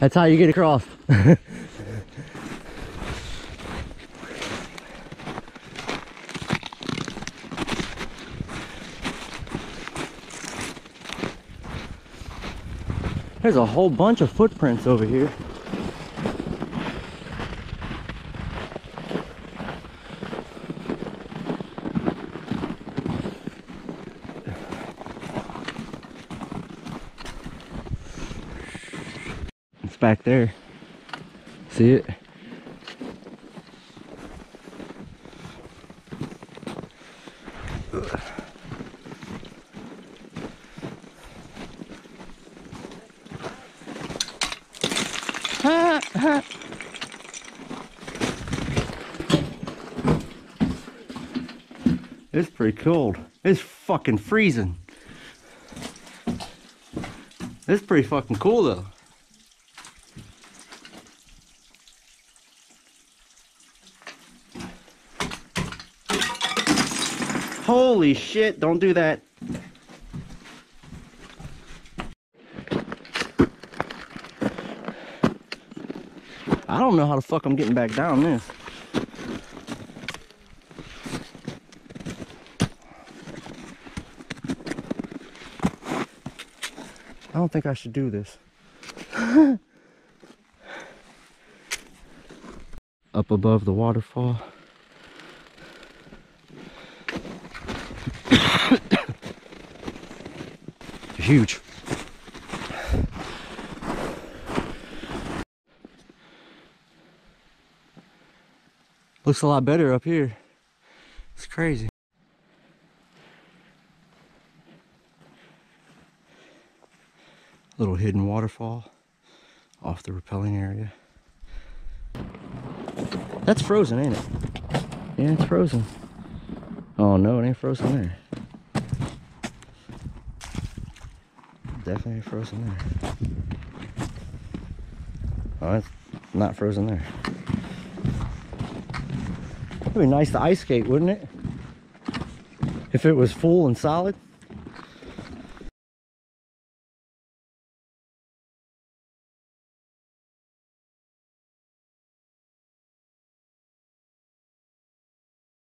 That's how you get across. There's a whole bunch of footprints over here. It's back there. See it? It's pretty cold. It's fucking freezing. It's pretty fucking cool though. Holy shit, don't do that. I don't know how the fuck I'm getting back down this. I don't think I should do this. Up above the waterfall. Huge. Looks a lot better up here. It's crazy. Little hidden waterfall off the rappelling area. That's frozen, ain't it? Yeah, it's frozen. Oh no, it ain't frozen there. Definitely ain't frozen there. Oh, it's not frozen there. It'd be nice to ice skate, wouldn't it? If it was full and solid.